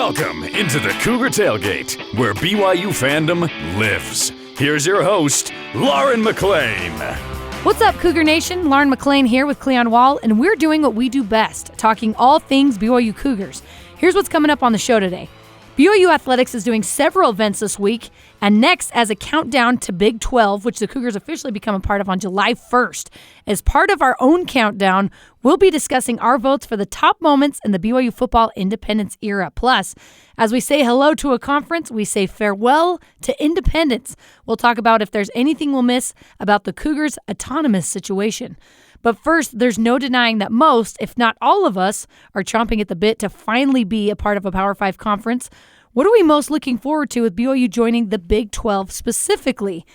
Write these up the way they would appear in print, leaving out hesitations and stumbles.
Welcome into the Cougar Tailgate, where BYU fandom lives. Here's your host, Lauren McClain. What's up, Cougar Nation? Lauren McClain here with Cleon Wall, and we're doing what we do best, talking all things BYU Cougars. Here's what's coming up on the show today. BYU Athletics is doing several events this week, and next, as a countdown to Big 12, which the Cougars officially become a part of on July 1st. As part of our own countdown, we'll be discussing our votes for the top moments in the BYU football independence era. Plus, as we say hello to a conference, we say farewell to independence. We'll talk about if there's anything we'll miss about the Cougars' autonomous situation. But first, there's no denying that most, if not all of us, are chomping at the bit to finally be a part of a Power 5 conference. What are we most looking forward to with BYU joining the Big 12 specifically?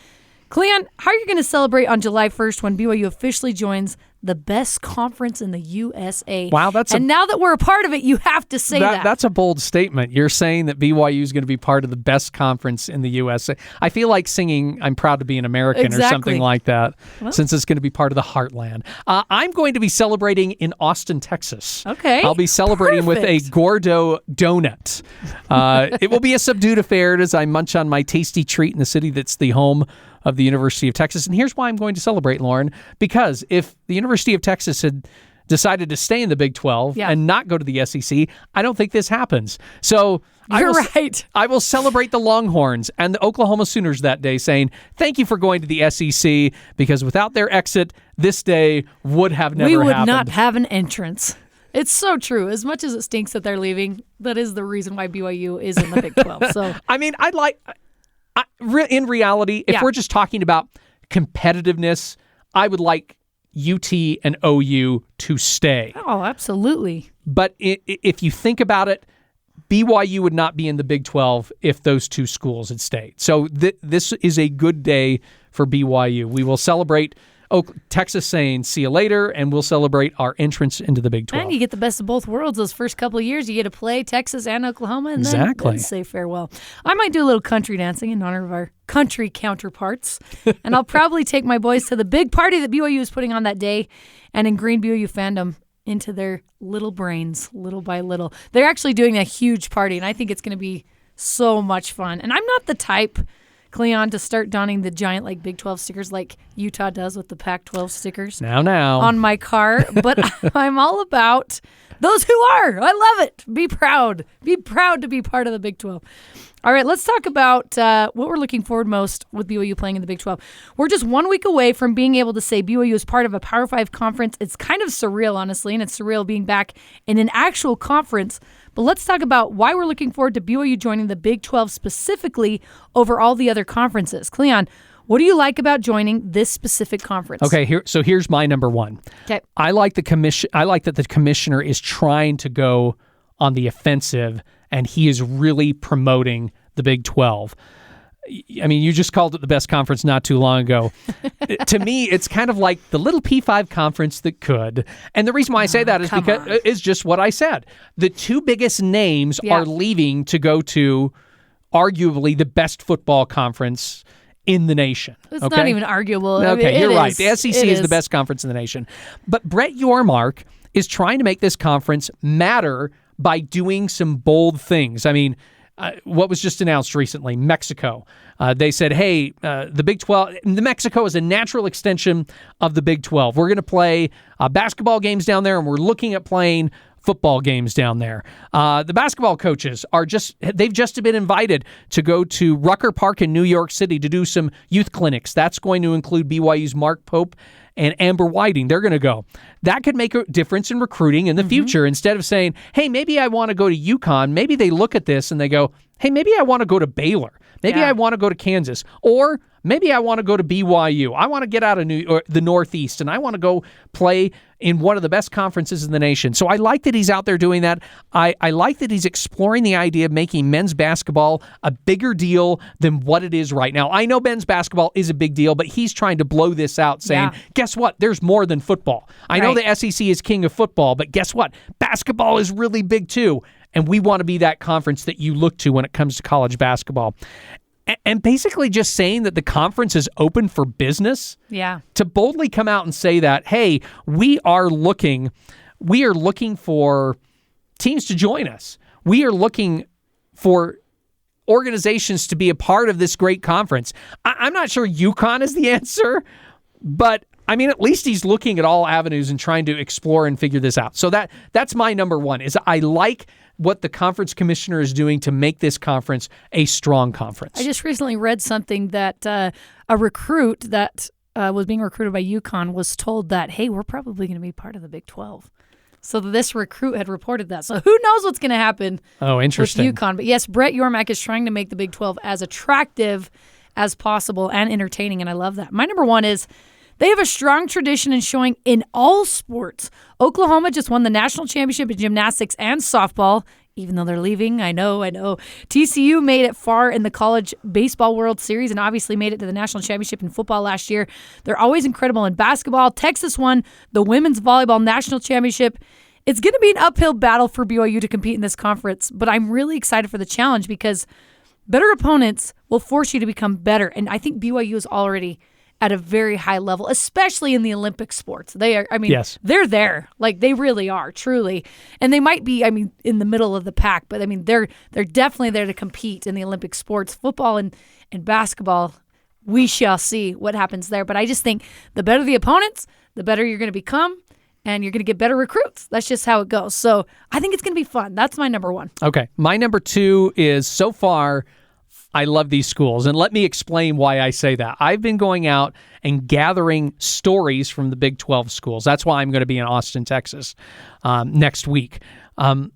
Cleon, how are you going to celebrate on July 1st when BYU officially joins the best conference in the USA? Wow, now that we're a part of it, you have to say that. That's a bold statement. You're saying that BYU is going to be part of the best conference in the USA. I feel like singing "I'm Proud to Be an American" or something like that, since it's going to be part of the heartland. I'm going to be celebrating in Austin, Texas. Okay, I'll be celebrating with a Gordo donut. It will be a subdued affair as I munch on my tasty treat in the city that's the home of the University of Texas. And here's why I'm going to celebrate, Lauren, because if the University of Texas had decided to stay in the Big 12 and not go to the SEC, I don't think this happens. So You're right. I will celebrate the Longhorns and the Oklahoma Sooners that day, saying thank you for going to the SEC, because without their exit, this day would have never happened. We would not have an entrance. It's so true. As much as it stinks that they're leaving, that is the reason why BYU is in the Big 12. So I mean, in reality, if we're just talking about competitiveness, I would like UT and OU to stay. Oh, absolutely. But if you think about it, BYU would not be in the Big 12 if those two schools had stayed. So this is a good day for BYU. We will celebrate Texas saying see you later, and we'll celebrate our entrance into the Big 12. And you get the best of both worlds. Those first couple of years, you get to play Texas and Oklahoma, and then say farewell. I might do a little country dancing in honor of our country counterparts, and I'll probably take my boys to the big party that BYU is putting on that day, and ingrain BYU fandom into their little brains, little by little. They're actually doing a huge party, and I think it's going to be so much fun. And I'm not the type, Cleon, to start donning the giant Big 12 stickers like Utah does with the Pac-12 stickers now on my car, but I'm all about those who are. I love it. Be proud. Be proud to be part of the Big 12. All right, let's talk about what we're looking forward most with BYU playing in the Big 12. We're just 1 week away from being able to say BYU is part of a Power 5 conference. It's kind of surreal, honestly, and it's surreal being back in an actual conference. But let's talk about why we're looking forward to BYU joining the Big 12 specifically over all the other conferences. Cleon, what do you like about joining this specific conference? Okay, here's my number one. Okay. I like that the commissioner is trying to go on the offensive, and he is really promoting the Big 12. I mean, you just called it the best conference not too long ago. To me, it's kind of like the little P5 conference that could. And the reason why I say that is because it's just what I said. The two biggest names are leaving to go to arguably the best football conference in the nation. It's not even arguable. Okay, you're right. The SEC is the best conference in the nation. But Brett Yormark is trying to make this conference matter by doing some bold things. I mean, what was just announced recently, Mexico. They said, hey, the Big 12, Mexico is a natural extension of the Big 12. We're going to play basketball games down there, and we're looking at playing football games down there. The basketball coaches they've just been invited to go to Rucker Park in New York City to do some youth clinics. That's going to include BYU's Mark Pope and Amber Whiting. They're going to go. That could make a difference in recruiting in the future. Instead of saying, hey, maybe I want to go to UConn, maybe they look at this and they go, hey, maybe I want to go to Baylor. Maybe I want to go to Kansas. Or maybe I want to go to BYU. I want to get out of the Northeast, and I want to go play in one of the best conferences in the nation. So I like that he's out there doing that. I like that he's exploring the idea of making men's basketball a bigger deal than what it is right now. I know men's basketball is a big deal, but he's trying to blow this out, saying, guess what? There's more than football. I know the SEC is king of football, but guess what? Basketball is really big too. And we want to be that conference that you look to when it comes to college basketball. And basically just saying that the conference is open for business. Yeah. To boldly come out and say that, hey, we are looking for teams to join us. We are looking for organizations to be a part of this great conference. I'm not sure UConn is the answer, but I mean, at least he's looking at all avenues and trying to explore and figure this out. So that's my number one, is I like what the conference commissioner is doing to make this conference a strong conference. I just recently read something that a recruit that was being recruited by UConn was told that, hey, we're probably going to be part of the Big 12. So this recruit had reported that. So who knows what's going to happen interesting. with UConn. But yes, Brett Yormark is trying to make the Big 12 as attractive as possible and entertaining, and I love that. My number one is they have a strong tradition in showing in all sports. Oklahoma just won the national championship in gymnastics and softball, even though they're leaving. I know. TCU made it far in the College Baseball World Series and obviously made it to the national championship in football last year. They're always incredible in basketball. Texas won the women's volleyball national championship. It's going to be an uphill battle for BYU to compete in this conference, but I'm really excited for the challenge because better opponents will force you to become better. And I think BYU is already at a very high level, especially in the Olympic sports. They are, yes. They're there. Like, they really are, truly. And they might be, in the middle of the pack, but they're definitely there to compete in the Olympic sports. Football and basketball, we shall see what happens there. But I just think the better the opponents, the better you're going to become, and you're going to get better recruits. That's just how it goes. So I think it's going to be fun. That's my number one. Okay. My number two is, so far, I love these schools, and let me explain why I say that. I've been going out and gathering stories from the Big 12 schools. That's why I'm going to be in Austin, Texas next week. And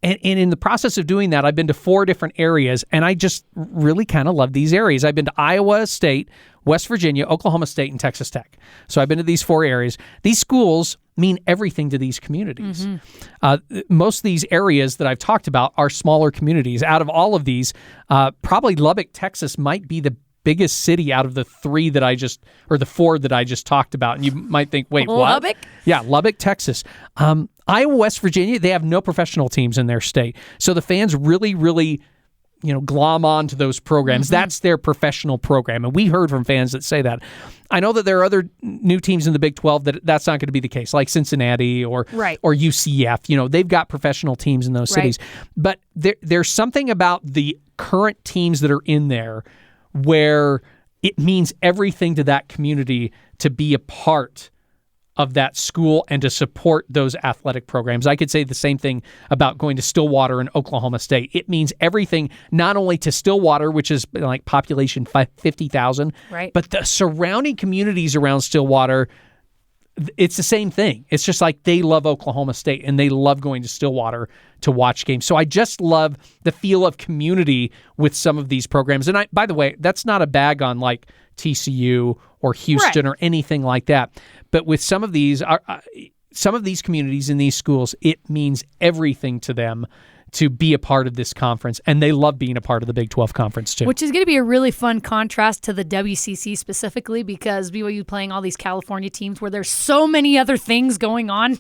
in the process of doing that, I've been to 4 different areas, and I just really kind of love these areas. I've been to Iowa State, West Virginia, Oklahoma State, and Texas Tech. So I've been to these 4 areas. These schools mean everything to these communities. Mm-hmm. Most of these areas that I've talked about are smaller communities. Out of all of these, probably Lubbock, Texas might be the biggest city out of the 4 that I just talked about. And you might think, wait, what? Lubbock? Yeah, Lubbock, Texas. Iowa, West Virginia, they have no professional teams in their state. So the fans really, really, glom on to those programs. Mm-hmm. That's their professional program. And we heard from fans that say that. I know that there are other new teams in the Big 12 that's not going to be the case, like Cincinnati or UCF. They've got professional teams in those cities. But there's something about the current teams that are in there where it means everything to that community to be a part of that school and to support those athletic programs. I could say the same thing about going to Stillwater and Oklahoma State. It means everything, not only to Stillwater, which is like population 50,000, but the surrounding communities around Stillwater. It's the same thing. It's just like they love Oklahoma State and they love going to Stillwater to watch games. So I just love the feel of community with some of these programs. And by the way, that's not a bag on like TCU or Houston or anything like that. But with some of these communities in these schools, it means everything to them to be a part of this conference, and they love being a part of the Big 12 conference too. Which is going to be a really fun contrast to the WCC specifically, because BYU playing all these California teams where there's so many other things going on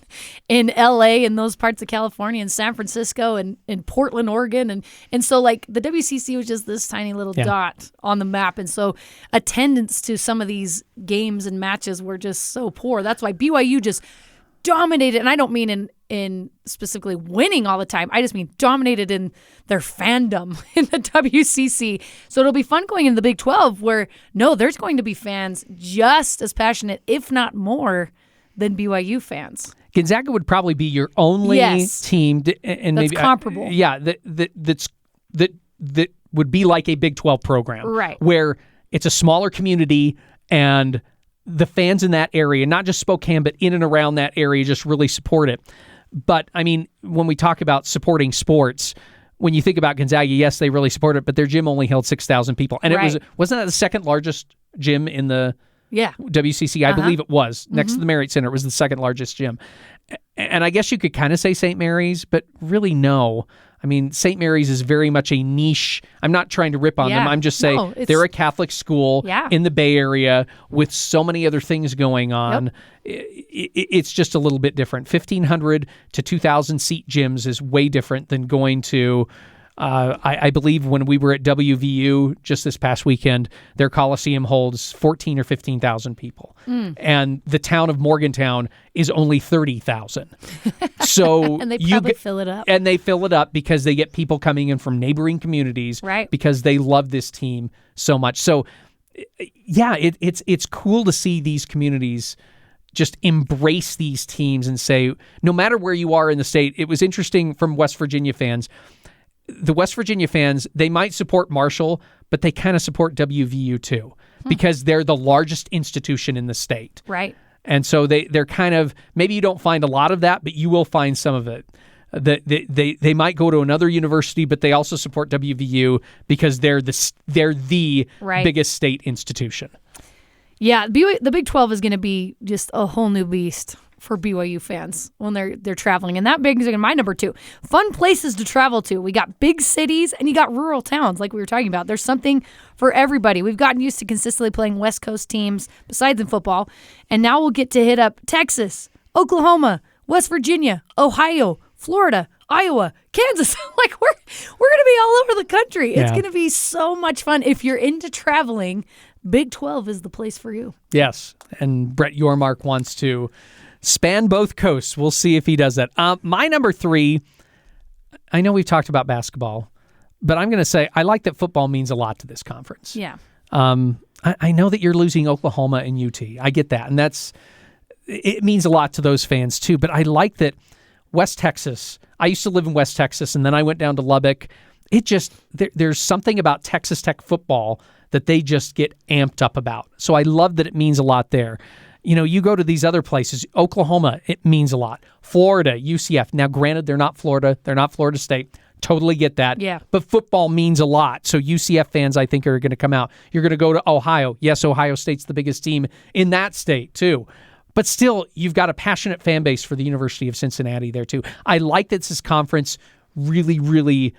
in LA and those parts of California and San Francisco and Portland, Oregon. And so like the WCC was just this tiny little dot on the map. And so attendance to some of these games and matches were just so poor. That's why BYU just dominated, and I don't mean in specifically winning all the time. I just mean dominated in their fandom in the WCC. So it'll be fun going in the Big 12 where, there's going to be fans just as passionate, if not more, than BYU fans. Gonzaga would probably be your only team, and that's maybe comparable. That would be like a Big 12 program, right? Where it's a smaller community and the fans in that area, not just Spokane, but in and around that area, just really support it. But, I mean, when we talk about supporting sports, when you think about Gonzaga, yes, they really support it, but their gym only held 6,000 people. And wasn't that the second largest gym in the WCC? I believe it was. Next to the Marriott Center, it was the second largest gym. And I guess you could kind of say St. Mary's, but really no. I mean, St. Mary's is very much a niche. I'm not trying to rip on them. I'm just saying they're a Catholic school in the Bay Area with so many other things going on. Yep. It's just a little bit different. 1,500 to 2,000 seat gyms is way different than going to I believe when we were at WVU just this past weekend, their Coliseum holds 14 or 15,000 people. And the town of Morgantown is only 30,000. So and they probably fill it up. And they fill it up because they get people coming in from neighboring communities, right? Because they love this team so much. So, yeah, it's cool to see these communities just embrace these teams and say, no matter where you are in the state. It was interesting from West Virginia fans. The West Virginia fans, they might support Marshall, but they kind of support WVU too, because they're the largest institution in the state. Right. And so they're kind of, maybe you don't find a lot of that, but you will find some of it. They might go to another university, but they also support WVU because they're the right. biggest state institution. Yeah, the Big 12 is going to be just a whole new beast for BYU fans when they're traveling. And that brings in my number 2. Fun places to travel to. We got big cities and you got rural towns like we were talking about. There's something for everybody. We've gotten used to consistently playing West Coast teams besides in football. And now we'll get to hit up Texas, Oklahoma, West Virginia, Ohio, Florida, Iowa, Kansas. Like we're going to be all over the country. It's going to be so much fun. If you're into traveling, Big 12 is the place for you. Yes. And Brett Yormark wants to span both coasts. We'll see if he does that. My number 3, I know we've talked about basketball, but I'm going to say I like that football means a lot to this conference. Yeah. I know that you're losing Oklahoma and UT. I get that. And it means a lot to those fans too. But I like that West Texas, I used to live in West Texas and then I went down to Lubbock. There's something about Texas Tech football that they just get amped up about. So I love that it means a lot there. You know, you go to these other places, Oklahoma, it means a lot. Florida, UCF. Now, granted, they're not Florida. They're not Florida State. Totally get that. Yeah. But football means a lot. So UCF fans, I think, are going to come out. You're going to go to Ohio. Yes, Ohio State's the biggest team in that state, too. But still, you've got a passionate fan base for the University of Cincinnati there, too. I like that this conference really, really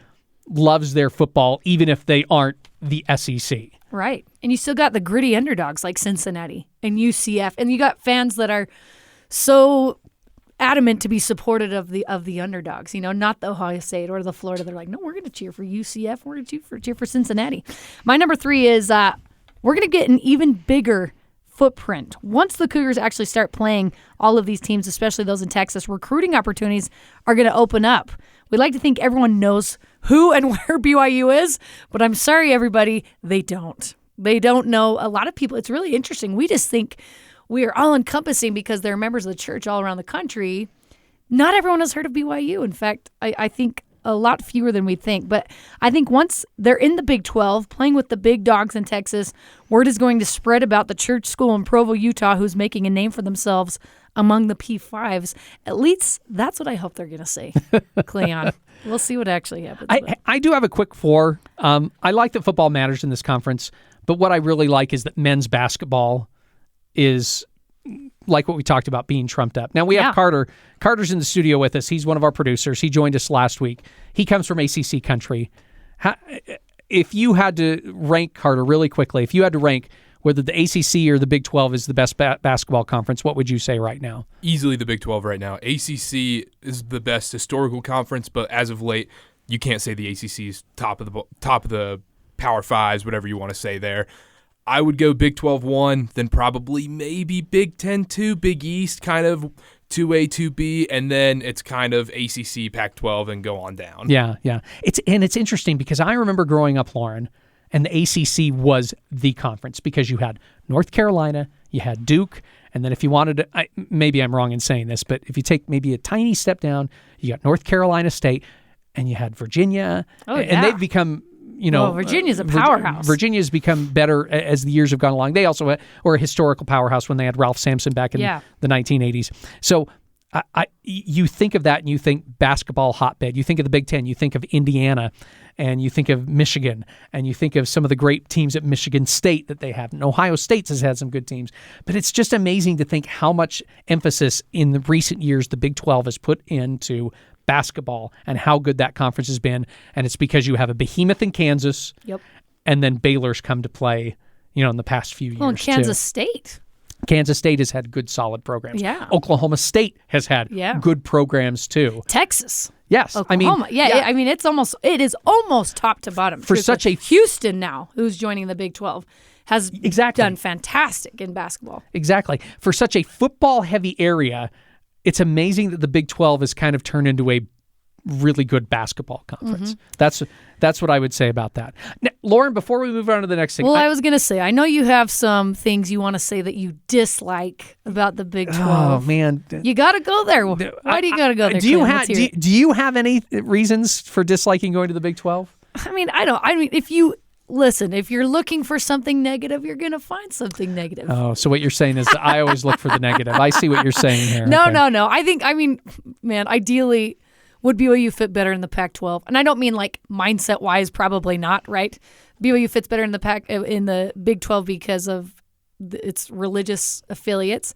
loves their football, even if they aren't the SEC. Right. And you still got the gritty underdogs like Cincinnati and UCF. And you got fans that are so adamant to be supportive of the underdogs, you know, not the Ohio State or the Florida. They're like, no, we're going to cheer for UCF. We're going to cheer for Cincinnati. My number 3 is we're going to get an even bigger footprint. Once the Cougars actually start playing all of these teams, especially those in Texas, recruiting opportunities are going to open up. We like to think everyone knows who and where BYU is, but I'm sorry, everybody, they don't. They don't know. A lot of people, it's really interesting. We just think we are all-encompassing because they're members of the church all around the country. Not everyone has heard of BYU. In fact, I think a lot fewer than we think. But I think once they're in the Big 12, playing with the big dogs in Texas, word is going to spread about the church school in Provo, Utah, who's making a name for themselves among the P5s. At least that's what I hope they're going to say, Cleon. We'll see what actually happens. I do have a quick 4. I like that football matters in this conference, but what I really like is that men's basketball is like what we talked about, being trumped up. Now we have Carter. Carter's in the studio with us. He's one of our producers. He joined us last week. He comes from ACC country. If you had to rank, Carter, really quickly, if you had to rank whether the ACC or the Big 12 is the best basketball conference, what would you say right now? Easily the Big 12 right now. ACC is the best historical conference, but as of late, you can't say the ACC is top of the Power Fives, whatever you want to say there. I would go Big 12 1, then probably maybe Big 10 2, Big East kind of 2A, 2B, and then it's kind of ACC, Pac-12, and go on down. Yeah. It's interesting because I remember growing up, Lauren, and the ACC was the conference because you had North Carolina, you had Duke, and then if you wanted to, maybe I'm wrong in saying this, but if you take maybe a tiny step down, you got North Carolina State, and you had Virginia, and they've become, Virginia's a powerhouse. Virginia's become better as the years have gone along. They also were a historical powerhouse when they had Ralph Sampson back in the 1980s. So you think of that and you think basketball hotbed. You think of the Big Ten. You think of Indiana, and you think of Michigan, and you think of some of the great teams at Michigan State that they have. And Ohio State has had some good teams. But it's just amazing to think how much emphasis in the recent years the Big 12 has put into basketball and how good that conference has been. And it's because you have a behemoth in Kansas, and then Baylor's come to play, in the past few years. Well, Kansas State. Kansas State has had good, solid programs. Yeah. Oklahoma State has had good programs, too. Texas. Yes, Oklahoma. It is almost top to bottom. For such a Houston now, who's joining the Big 12, has done fantastic in basketball. Exactly. For such a football-heavy area, it's amazing that the Big 12 has kind of turned into a really good basketball conference. That's what I would say about that. Now, Lauren, before we move on to the next thing. Well, I was going to say, I know you have some things you want to say that you dislike about the Big 12. Oh, man. You got to go there. Why do you got to go there? Do you have any reasons for disliking going to the Big 12? If you're looking for something negative, you're going to find something negative. Oh, so what you're saying is that I always look for the negative. I see what you're saying here. No. Ideally, would BYU fit better in the Pac-12? And I don't mean like mindset-wise, probably not, right? BYU fits better in the Big 12 because of its religious affiliates.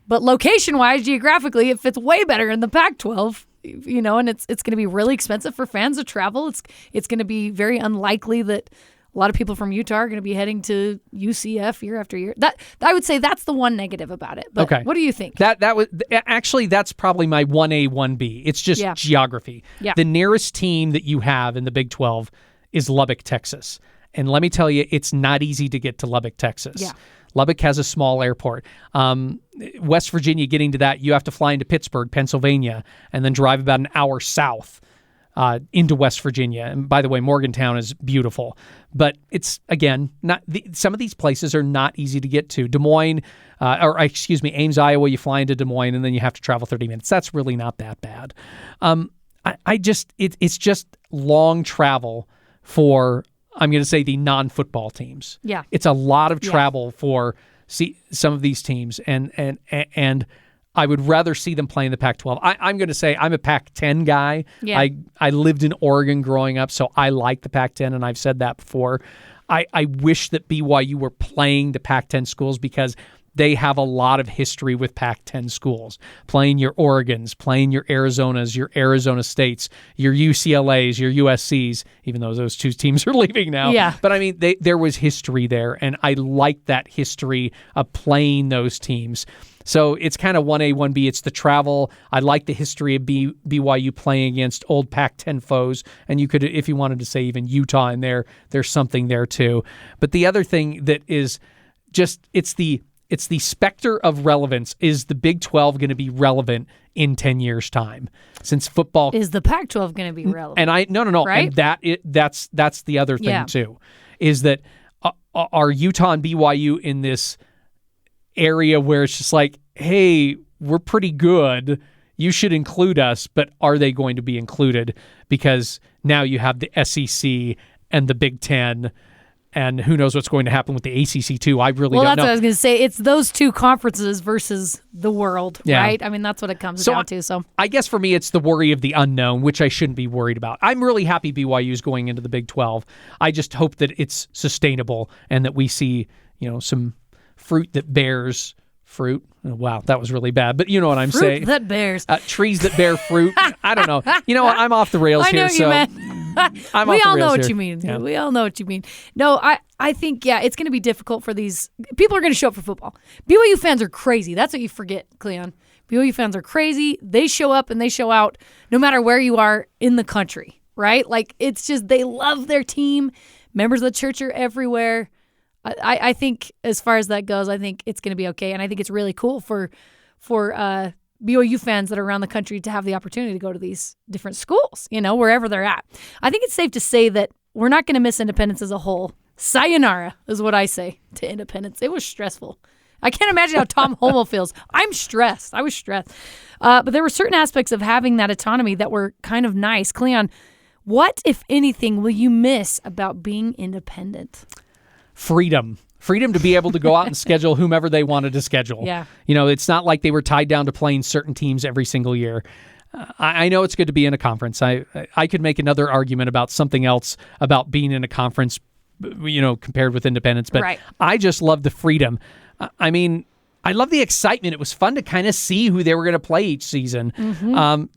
But location-wise, geographically, it fits way better in the Pac-12. And it's going to be really expensive for fans to travel. It's going to be very unlikely that a lot of people from Utah are going to be heading to UCF year after year. That I would say that's the one negative about it. But okay. What do you think? That's probably my 1A, 1B. It's just geography. Yeah. The nearest team that you have in the Big 12 is Lubbock, Texas. And let me tell you, it's not easy to get to Lubbock, Texas. Yeah. Lubbock has a small airport. West Virginia, getting to that, you have to fly into Pittsburgh, Pennsylvania, and then drive about an hour south into West Virginia. And by the way, Morgantown is beautiful. But it's, again, some of these places are not easy to get to. Des Moines, Ames, Iowa, you fly into Des Moines, and then you have to travel 30 minutes. That's really not that bad. It's just long travel for, I'm going to say, the non-football teams. Yeah. It's a lot of travel for some of these teams, and I would rather see them play in the Pac-12. I'm going to say I'm a Pac-10 guy. Yeah. I lived in Oregon growing up, so I like the Pac-10, and I've said that before. I wish that BYU were playing the Pac-10 schools because they have a lot of history with Pac-10 schools, playing your Oregons, playing your Arizonas, your Arizona States, your UCLAs, your USCs, even though those two teams are leaving now. Yeah. But, I mean, there was history there, and I like that history of playing those teams. So it's kind of 1A, 1B. It's the travel. I like the history of BYU playing against old Pac-10 foes. And you could, if you wanted to say even Utah in there, there's something there too. But the other thing that is just, it's the specter of relevance. Is the Big 12 going to be relevant in 10 years' time? Since football... Is the Pac-12 going to be relevant? And no. Right? And that's the other thing too, is that are Utah and BYU in this area where it's just like, hey, we're pretty good, you should include us, but are they going to be included? Because now you have the SEC and the Big Ten, and who knows what's going to happen with the ACC too. I really don't know. Well, that's what I was going to say. It's those two conferences versus the world, right? I mean, that's what it comes down to. So I guess for me, it's the worry of the unknown, which I shouldn't be worried about. I'm really happy BYU is going into the Big 12. I just hope that it's sustainable and that we see, some fruit that bears fruit. Wow, that was really bad, but you know what I'm saying. Fruit that bears. Trees that bear fruit. I don't know. You know what? I'm off the rails here. We all know what you mean. Yeah. We all know what you mean. No, I think, it's going to be difficult for these. People are going to show up for football. BYU fans are crazy. That's what you forget, Cleon. BYU fans are crazy. They show up and they show out no matter where you are in the country, right? Like, it's just, they love their team. Members of the church are everywhere. I think as far as that goes, I think it's going to be okay. And I think it's really cool for BYU fans that are around the country to have the opportunity to go to these different schools, wherever they're at. I think it's safe to say that we're not going to miss Independence as a whole. Sayonara is what I say to Independence. It was stressful. I can't imagine how Tom Homo feels. I'm stressed. I was stressed. But there were certain aspects of having that autonomy that were kind of nice. Cleon, what, if anything, will you miss about being independent? Freedom to be able to go out and schedule whomever they wanted to schedule. Yeah. It's not like they were tied down to playing certain teams every single year. I know it's good to be in a conference. I could make another argument about something else about being in a conference, compared with Independence, but right. I just love the freedom. I mean, I love the excitement. It was fun to kind of see who they were going to play each season.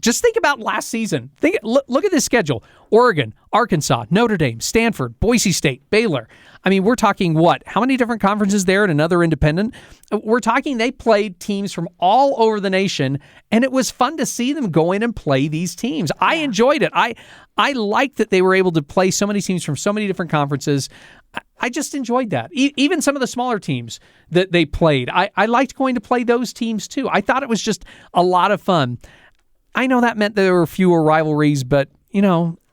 Just think about last season. Look at this schedule. Oregon, Arkansas, Notre Dame, Stanford, Boise State, Baylor. I mean, we're talking what? How many different conferences there and another independent? We're talking they played teams from all over the nation, and it was fun to see them go in and play these teams. I enjoyed it. I liked that they were able to play so many teams from so many different conferences. I just enjoyed that. Even some of the smaller teams that they played, I liked going to play those teams too. I thought it was just a lot of fun. I know that meant there were fewer rivalries, but,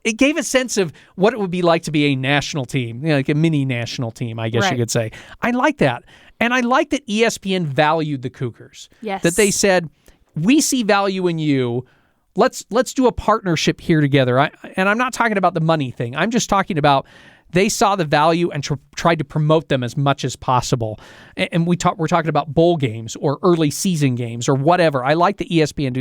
it gave a sense of what it would be like to be a national team, like a mini national team, I guess you could say. I like that. And I like that ESPN valued the Cougars. Yes. That they said, we see value in you. Let's do a partnership here together. And I'm not talking about the money thing. I'm just talking about they saw the value and tried to promote them as much as possible. And we're talking about bowl games or early season games or whatever. I like that ESPN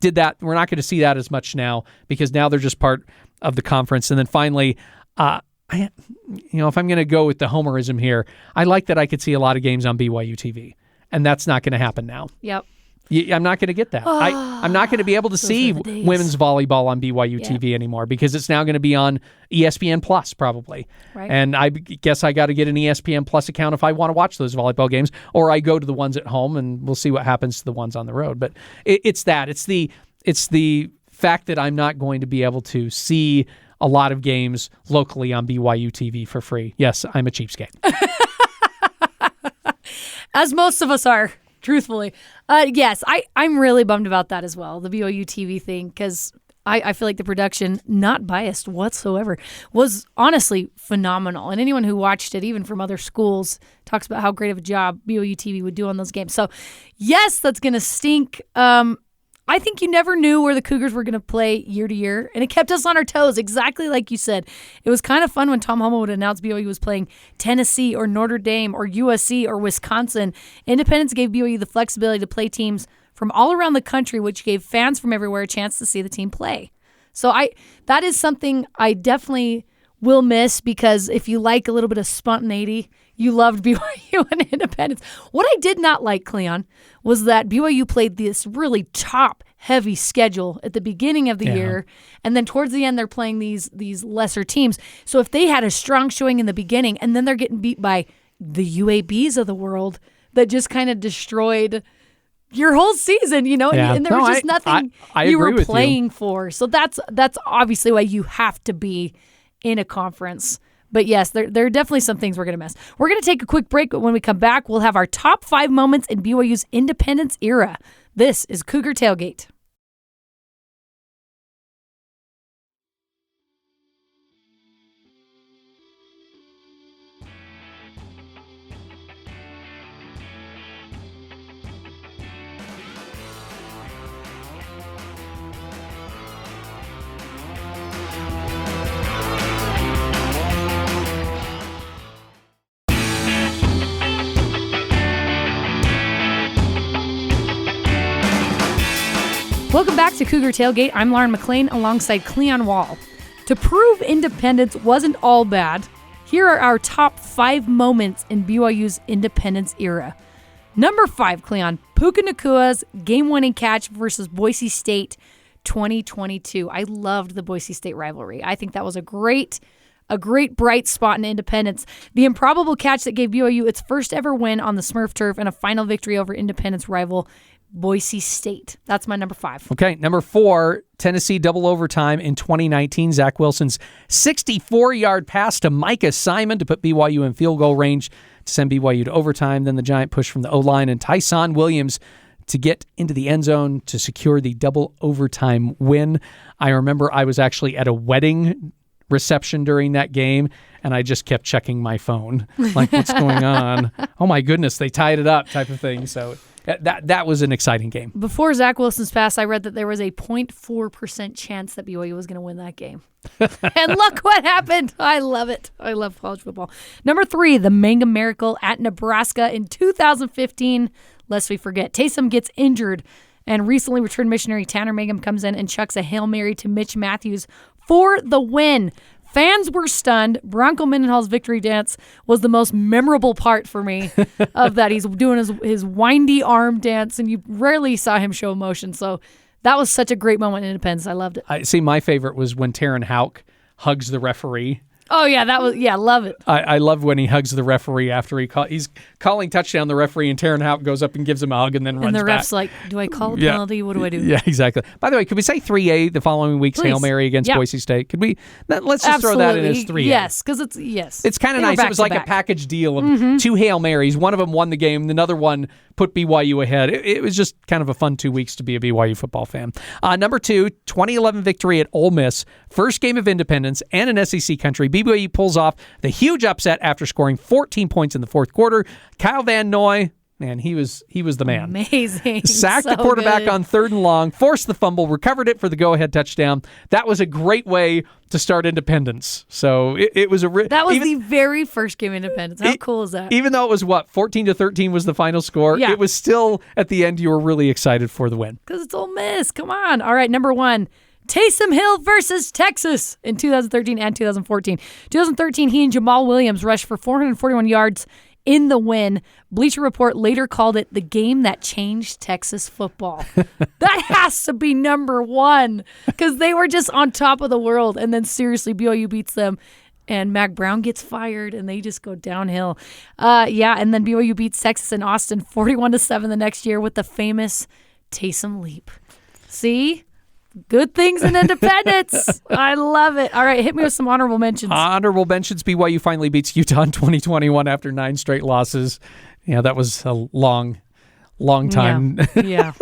did that. We're not going to see that as much now because now they're just part of the conference. And then finally, if I'm going to go with the homerism here, I like that I could see a lot of games on BYUtv. And that's not going to happen now. Yep. I'm not going to get that. I'm not going to be able to see women's volleyball on BYUtv anymore because it's now going to be on ESPN Plus probably. Right. And I guess I got to get an ESPN Plus account if I want to watch those volleyball games, or I go to the ones at home and we'll see what happens to the ones on the road. But it's that. It's the fact that I'm not going to be able to see a lot of games locally on BYUtv for free. Yes, I'm a cheapskate. As most of us are. Truthfully. Yes, I'm really bummed about that as well, the BYUtv thing, because I feel like the production, not biased whatsoever, was honestly phenomenal. And anyone who watched it, even from other schools, talks about how great of a job BYUtv would do on those games. So, yes, that's going to stink. I think you never knew where the Cougars were going to play year to year, and it kept us on our toes, exactly like you said. It was kind of fun when Tom Homo would announce BYU was playing Tennessee or Notre Dame or USC or Wisconsin. Independence gave BYU the flexibility to play teams from all around the country, which gave fans from everywhere a chance to see the team play. So that is something I definitely will miss, because if you like a little bit of spontaneity, you loved BYU and Independence. What I did not like, Cleon, was that BYU played this really top-heavy schedule at the beginning of the year, and then towards the end they're playing these lesser teams. So if they had a strong showing in the beginning, and then they're getting beat by the UABs of the world that just kind of destroyed your whole season, and there was just nothing you were playing for. So that's obviously why you have to be in a conference. But yes, there are definitely some things we're going to miss. We're going to take a quick break, but when we come back, we'll have our top 5 moments in BYU's Independence era. This is Cougar Tailgate. Welcome back to Cougar Tailgate. I'm Lauren McClain alongside Cleon Wall. To prove Independence wasn't all bad, here are our top 5 moments in BYU's Independence era. Number 5, Cleon, Puka Nakua's game-winning catch versus Boise State 2022. I loved the Boise State rivalry. I think that was a great bright spot in Independence. The improbable catch that gave BYU its first ever win on the Smurf turf and a final victory over Independence rival Boise State. That's my number 5. Okay, number 4, Tennessee double overtime in 2019. Zach Wilson's 64-yard pass to Micah Simon to put BYU in field goal range to send BYU to overtime. Then the giant push from the O-line and Tyson Williams to get into the end zone to secure the double overtime win. I remember I was actually at a wedding reception during that game, and I just kept checking my phone. Like, what's going on? Oh my goodness, they tied it up type of thing. So that was an exciting game. Before Zach Wilson's pass, I read that there was a 0.4% chance that BYU was going to win that game. And look what happened. I love it. I love college football. Number 3, the Mangum Miracle at Nebraska in 2015. Lest we forget, Taysom gets injured, and recently returned missionary Tanner Mangum comes in and chucks a Hail Mary to Mitch Matthews for the win. Fans were stunned. Bronco Mendenhall's victory dance was the most memorable part for me of that. He's doing his windy arm dance, and you rarely saw him show emotion. So that was such a great moment in Independence. I loved it. My favorite was when Taryn Houck hugs the referee. Oh, yeah, love it. I love when he hugs the referee after he's calling touchdown the referee, and Taryn Houck goes up and gives him a hug and then runs back. And the ref's like, do I call a penalty? What do I do? Yeah, exactly. By the way, could we say 3A the following week's Please. Hail Mary against Boise State? Could we? Let's just throw that in as 3A. Yes, because it's kind of nice. It was like a package deal of 2 Hail Marys. One of them won the game. Another one put BYU ahead. It was just kind of a fun 2 weeks to be a BYU football fan. Number 2, 2011 victory at Ole Miss. First game of independence and an SEC country. BYU pulls off the huge upset after scoring 14 points in the fourth quarter. Kyle Van Noy, man, he was the man. Amazing. Sacked the quarterback on 3rd and long, forced the fumble, recovered it for the go-ahead touchdown. That was a great way to start Independence. So it was that was the very first game of Independence. How cool is that? Even though it was 14-13 was the final score, it was still at the end you were really excited for the win. Because it's Ole Miss. Come on. All right, number 1. Taysom Hill versus Texas in 2013 and 2014. 2013, he and Jamal Williams rushed for 441 yards in the win. Bleacher Report later called it the game that changed Texas football. That has to be number 1 because they were just on top of the world. And then seriously, BYU beats them. And Mac Brown gets fired, and they just go downhill. And then BYU beats Texas in Austin 41-7 the next year with the famous Taysom leap. See? Good things in Independence. I love it. All right, hit me with some honorable mentions. Honorable mentions. BYU finally beats Utah in 2021 after 9 straight losses. Yeah, that was a long time. Yeah.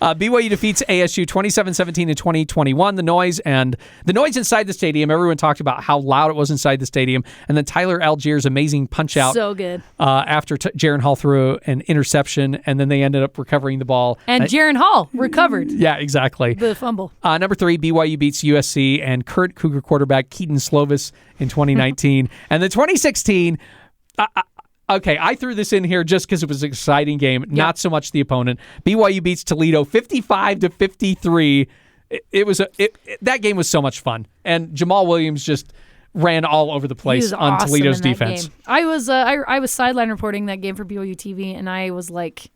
BYU defeats ASU 27-17 in 2021. The noise inside the stadium. Everyone talked about how loud it was inside the stadium. And then Tyler Allgeier's amazing punch out. So good. After Jaron Hall threw an interception, and then they ended up recovering the ball. And Jaron Hall recovered. Yeah, exactly. The fumble. Number 3, BYU beats USC and current Cougar quarterback Keaton Slovis in 2019. And then 2016. Okay, I threw this in here just because it was an exciting game, not so much the opponent. BYU beats Toledo 55-53. That game was so much fun, and Jamal Williams just ran all over the place on awesome Toledo's in that defense. Game. I was sideline reporting that game for BYUtv, and I was like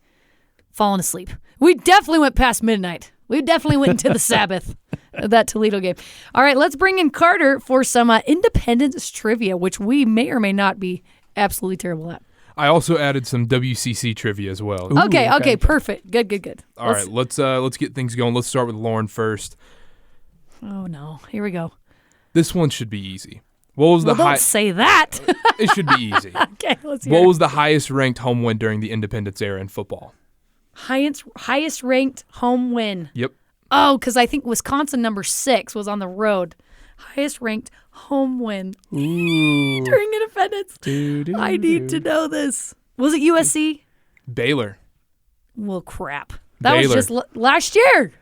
falling asleep. We definitely went past midnight. We definitely went into the Sabbath of that Toledo game. All right, let's bring in Carter for some Independence trivia, which we may or may not be absolutely terrible at. I also added some WCC trivia as well. Ooh, okay, perfect. Good. All right, let's get things going. Let's start with Lauren first. Oh no, here we go. This one should be easy. What was the don't say that. It should be easy. Okay, let's hear What it. was the highest ranked home win during the Independence era in football? Highest ranked home win. Yep. Oh, because I think Wisconsin number 6 was on the road. Highest ranked home win during Independence. I need to know this. Was it USC? Baylor. Well, crap. That Baylor. was just last year.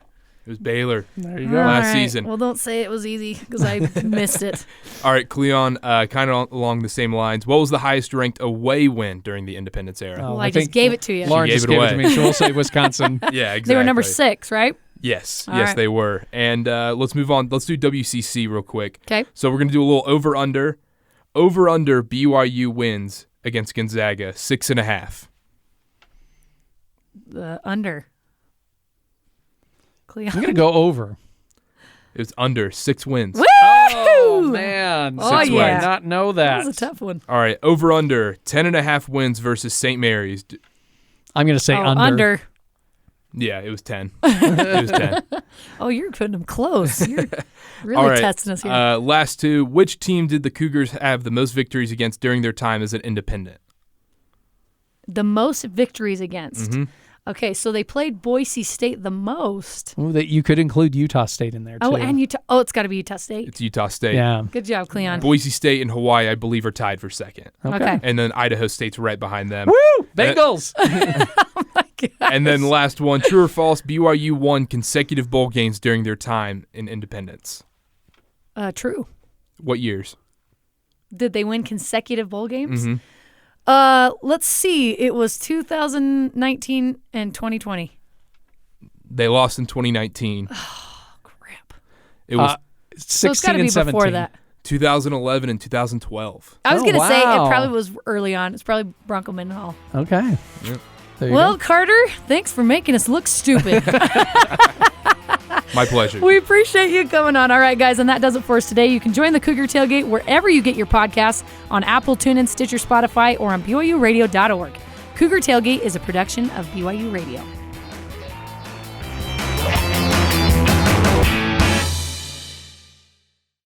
It was Baylor. There you go. Last season. Well, don't say it was easy because I missed it. All right, Cleon, kind of along the same lines. What was the highest ranked away win during the Independence era? Well, I just gave it to you. Lauren just gave gave it it to away. me, so we'll say Wisconsin. Yeah, exactly. They were number 6, right? Yes, All yes, right. they were. And let's move on. Let's do WCC real quick. Okay. So we're going to do a little over-under. Over-under BYU wins against Gonzaga, 6.5. Under. Cleon. I'm going to go over. It was under 6 wins. Woo! Oh, man. Oh, Six yeah. wins. Not know That that. was a tough one. All right, over-under, 10.5 wins versus St. Mary's. I'm going to say under. Yeah, it was 10. It was 10. Oh, you're putting them close. You're really All right. testing us here. Last 2. Which team did the Cougars have the most victories against during their time as an independent? The most victories against. Mm-hmm. Okay, so they played Boise State the most. Ooh, that you could include Utah State in there, too. Oh, and Utah. Oh, it's got to be Utah State. It's Utah State. Yeah. Good job, Cleon. Boise State and Hawaii, I believe, are tied for second. Okay. And then Idaho State's right behind them. Woo! Bengals! And then last one, true or false, BYU won consecutive bowl games during their time in Independence. True. What years? Did they win consecutive bowl games? Mm-hmm. Let's see. It was 2019 and 2020. They lost in 2019. Oh, crap. It was 16 So it's got to be and 17. before that. 2011 and 2012. I was going to say it wow. probably was early on. It's probably Bronco Mendenhall. Okay. There you Well, go. Carter, thanks for making us look stupid. My pleasure. We appreciate you coming on. All right, guys, and that does it for us today. You can join the Cougar Tailgate wherever you get your podcasts, on Apple, TuneIn, Stitcher, Spotify, or on BYURadio.org. Cougar Tailgate is a production of BYU Radio.